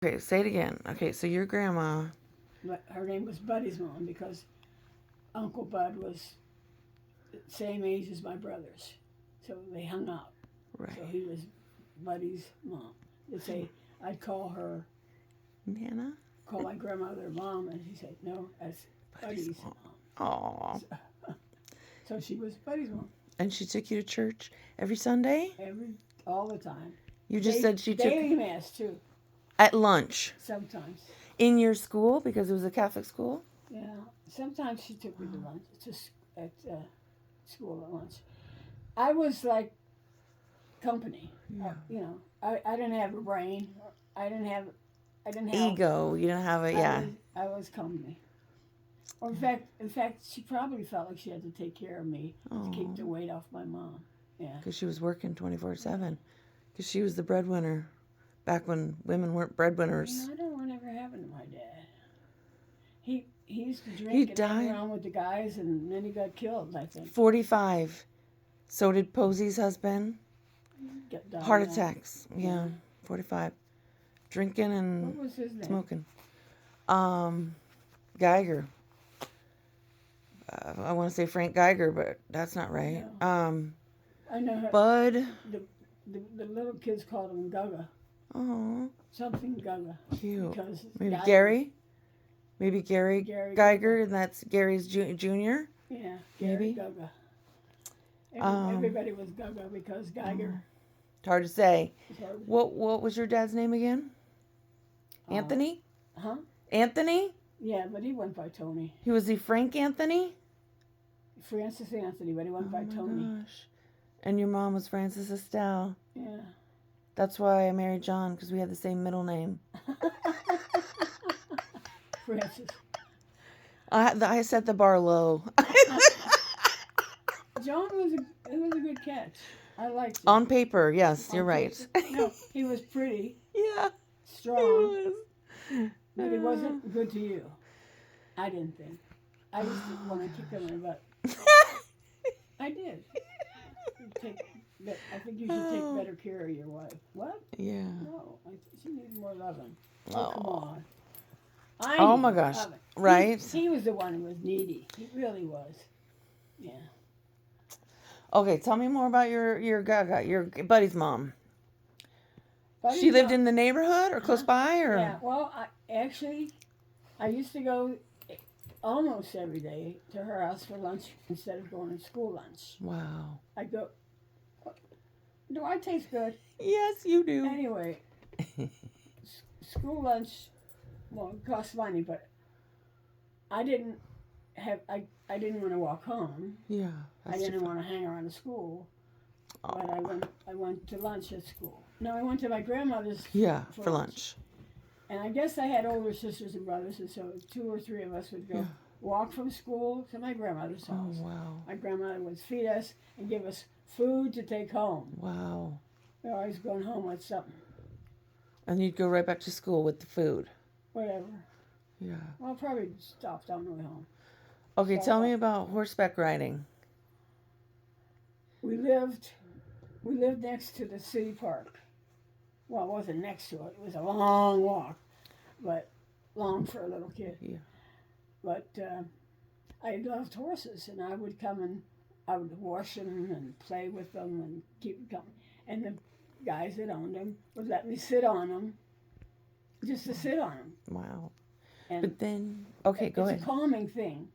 Okay, say it again. Okay, so your grandma. Her name was Buddy's mom because Uncle Bud was the same age as my brothers. So they hung out. So Right. he was Buddy's mom. They'd say, I'd call her, Nana? call my grandmother mom, and she said, no, that's Buddy's Buddy's mom. mom. Aw. So, so she was Buddy's mom. And she took you to church every Sunday? All the time. You just said she took Daily mass too, at lunch sometimes. in your school because it was a Catholic school? Yeah, sometimes she took me to lunch, at school at lunch. I was like company. Yeah. I didn't have a brain. I didn't have Ego. You didn't have a, yeah. I was company. Or in fact, she probably felt like she had to take care of me to keep the weight off my mom. Yeah. Because she was working 24/7. Because she was the breadwinner back when women weren't breadwinners. I don't know whatever happened to my dad. He used to drink He and died. hang around with the guys, and then he got killed, I think. 45. So did Posey's husband. Heart attacks. Yeah. 45. Drinking and what was his name? smoking. Geiger. I want to say Frank Geiger, but that's not right. I know her. Bud. The little kids called him Gaga. Oh. Something Gaga. Cute. Because Maybe Gary? Maybe Gary Geiger, and that's Gary's junior? Yeah, maybe. Gaga. Everybody was Gaga because Geiger. It's hard to say. What was your dad's name again? Anthony? Huh? Anthony? Yeah, but he went by Tony. Was he Frank Anthony? Francis Anthony, but he went by Tony. Gosh. And your mom was Frances Estelle. Yeah. That's why I married John, because we had the same middle name. Francis. I set the bar low. John was a good catch. I liked him. On paper, yes, you're right. No, he was pretty. Yeah. Strong. He was. But he wasn't good to you. I didn't think. I used to want to kick him in the butt. I did. I think you should take better care of your wife. What? Yeah. No, she needs more loving. Oh, come on. Oh my gosh. Right? He was the one who was needy. He really was. Yeah. Okay, tell me more about your buddy's mom. She lived in the neighborhood or close by, or? Yeah. Well, I used to go almost every day to her house for lunch instead of going to school lunch. Wow. I'd go. Do I taste good? Yes, you do. Anyway, school lunch, well, it costs money, but I didn't want to walk home. Yeah. I didn't want to hang around the school. But I went to lunch at school. No, I went to my grandmother's. Yeah, for lunch. And I guess I had older sisters and brothers, and so 2 or 3 of us would go walk from school to my grandmother's house. Oh, wow. My grandmother would feed us and give us food to take home. Wow. We were always going home with something. And you'd go right back to school with the food. Whatever. Yeah. Well, probably stopped on the way home. Okay, tell me about horseback riding. We lived next to the city park. Well, it wasn't next to it. It was a long walk, but long for a little kid. Yeah. But I loved horses, and I would come and I would wash them and play with them and keep them coming. And the guys that owned them would let me sit on them, just to sit on them. Wow. And but then, okay, go ahead. It's a calming thing.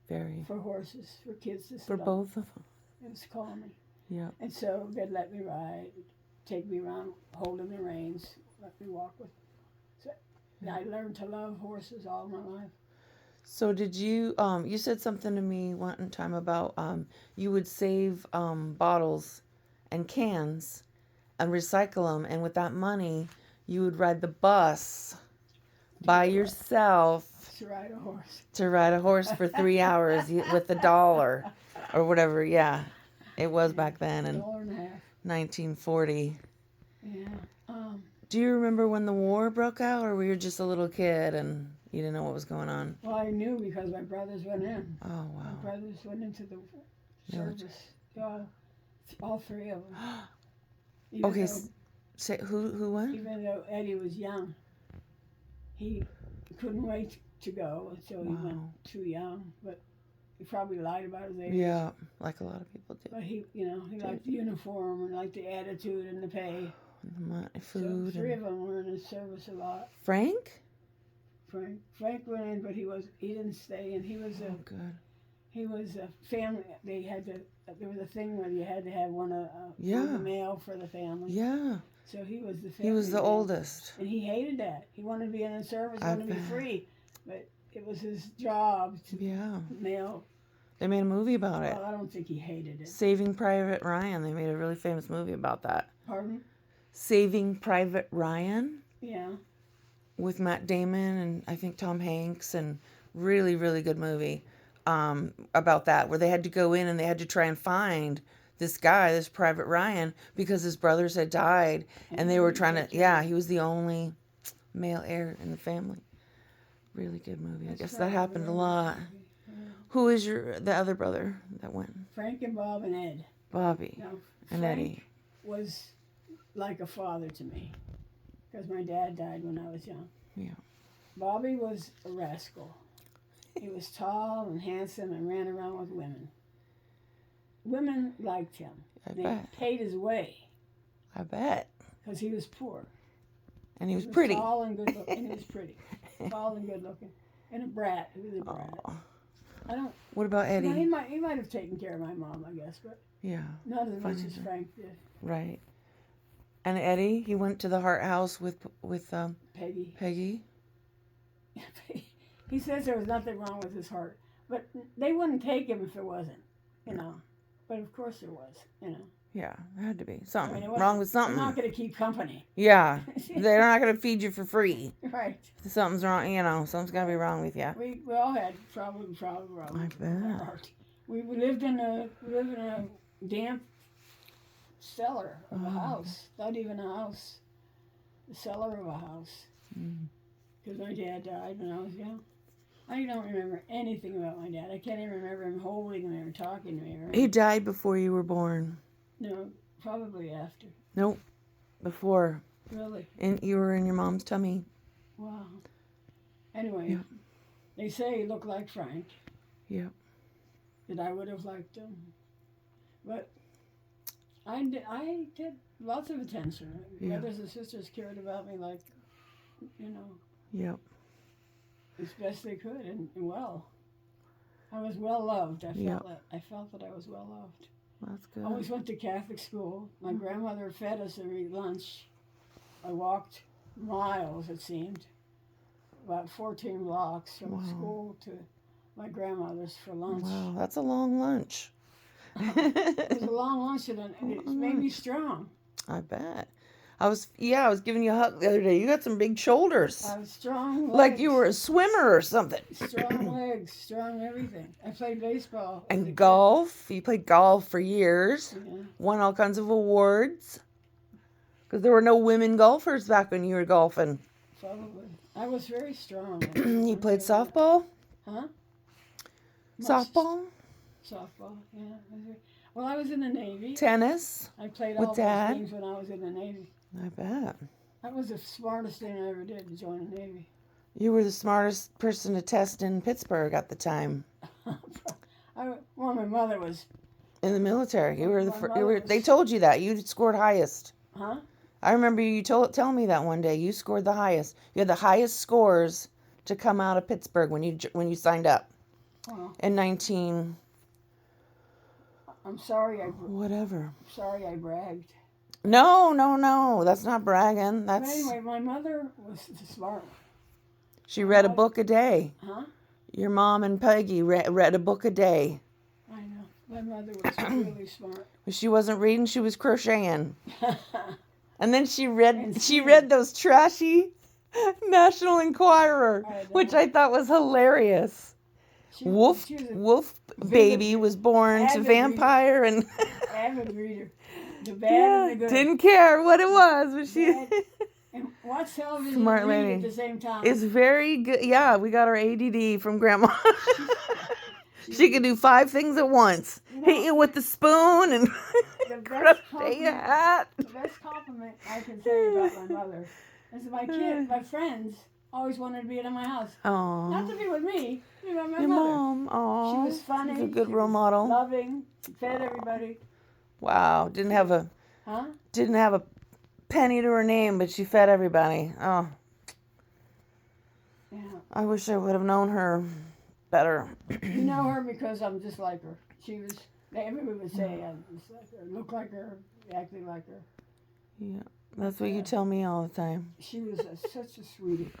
Very. For horses, for kids to sit for on. Both of them. It was calming. Yeah. And so they'd let me ride, take me around, holding the reins, let me walk with. So I learned to love horses all my life. So did you? You said something to me one time about you would save bottles and cans and recycle them, and with that money, you would ride the bus by yourself to ride a horse. To ride a horse for 3 hours with $1 or whatever. Yeah, it was back then in $1.50. 1940. Yeah. Do you remember when the war broke out, or were you just a little kid and you didn't know what was going on? Well, I knew because my brothers went in. Oh, wow. My brothers went into the service. All 3 of them. Okay, say who went? Even though Eddie was young. he couldn't wait to go, and so he went Wow. too young. But he probably lied about his age. Yeah, like a lot of people do. But he liked the uniform and liked the attitude and the pay. And the money, So food. three And of them were in his service a lot. Frank? Frank went in, but he didn't stay, and Oh, good. he was a family. They had to. There was a thing where you had to have one of Yeah. the male for the family. Yeah. So he was the family. He was the man. oldest. And he hated that. He wanted to be in the service, I wanted to be bet. free, but it was his job to Yeah. male. They made a movie about it. Well, I don't think he hated it. Saving Private Ryan. They made a really famous movie about that. Pardon? Saving Private Ryan Yeah. with Matt Damon and I think Tom Hanks, and really, really good movie about that, where they had to go in and they had to try and find this guy, this Private Ryan, because his brothers had died, and they were trying to, he was the only male heir in the family. Really good movie. I guess that happened a lot. Who is the other brother that went? Frank and Bob and Ed. Bobby Now, and Frank Eddie. was like a father to me because my dad died when I was young. Yeah. Bobby was a rascal. He was tall and handsome and ran around with women. Women liked him. I They bet. paid his way I bet. because he was poor. And he was He was pretty. tall and good looking. And he was pretty. Tall and good looking. And a brat. He was a brat. Oh. I don't. What about Eddie? He might have taken care of my mom, I guess, but Yeah. not as much as Funny. Frank did. Right. And Eddie, he went to the Hart House with Peggy. Peggy. He says there was nothing wrong with his heart, but they wouldn't take him if there wasn't, you know. But of course there was, you know. Yeah, there had to be something it wrong with I'm something. not going to keep company. Yeah, they're not gonna feed you for free. Right. Something's wrong, something's gonna be wrong with you. We all had problem I with bet. our heart. We lived in a damp cellar of a house, not even a house, the cellar of a house, because my dad died when I was young. I don't remember anything about my dad. I can't even remember him holding me or talking to me. Or He died before you were born. No, probably after. Nope, before. Really? And you were in your mom's tummy. Wow. Anyway, Yeah. they say he looked like Frank. Yeah. That I would have liked him. But I did lots of attention. Yeah. Brothers and sisters cared about me like, you know, Yep. as best they could and well. I was well loved. Yeah. I felt that I was well loved. That's I always good. went to Catholic school. My grandmother fed us every lunch. I walked miles, it seemed, about 14 blocks from Wow. school to my grandmother's for lunch. Wow, that's a long lunch. It was a long lunch and it made me strong. I bet. I was giving you a hug the other day. You got some big shoulders. I had strong legs. Like you were a swimmer or something. Strong legs, strong everything. I played baseball. as a And kid. golf. You played golf for years. Yeah, Won all kinds of awards. Because there were no women golfers back when you were golfing. probably. I was very strong. You played softball? Huh? Much- Softball? Softball, yeah. Well, I was in the Navy. Tennis? I played with all Dad? those games when I was in the Navy. I bet. That was the smartest thing I ever did, to join the Navy. You were the smartest person to test in Pittsburgh at the time. Well, my mother was, In the military. You were the My fir- mother you were, was- They told you that. You scored highest. huh? I remember you telling me that one day. You scored the highest. You had the highest scores to come out of Pittsburgh when you signed up Well, in 19 I'm sorry whatever. I bragged. No. That's not bragging. But That's anyway, my mother was the smart one. she read a book a day. Huh? Your mom and Peggy read a book a day. I know. My mother was really smart. If she wasn't reading, she was crocheting. And then she read And those trashy National Enquirer, I know. which I thought was hilarious. She Wolf was a Wolf baby was born to avid vampire and avid reader. The bad and the good. didn't care what it was, but she Bad. And watch television Smart and read lady. at the same time. is very good. Yeah, we got our ADD from Grandma. She could do 5 things at once. Hit you with the spoon and the best crochet a compliment, hat. the best compliment I can say about my mother is my friends always wanted to be in my house. Oh. Not to be with me, you know, my Your mother. mom. Oh. She was funny. She's a good she role was model. Loving. She fed everybody. Wow. Didn't have a penny to her name, but she fed everybody. Oh. Yeah. I wish I would have known her better. You know her because I'm just like her. She was. Everybody would say I'm just like her. Look like her. Acting like her. Yeah. That's what you tell me all the time. She was such a sweetie.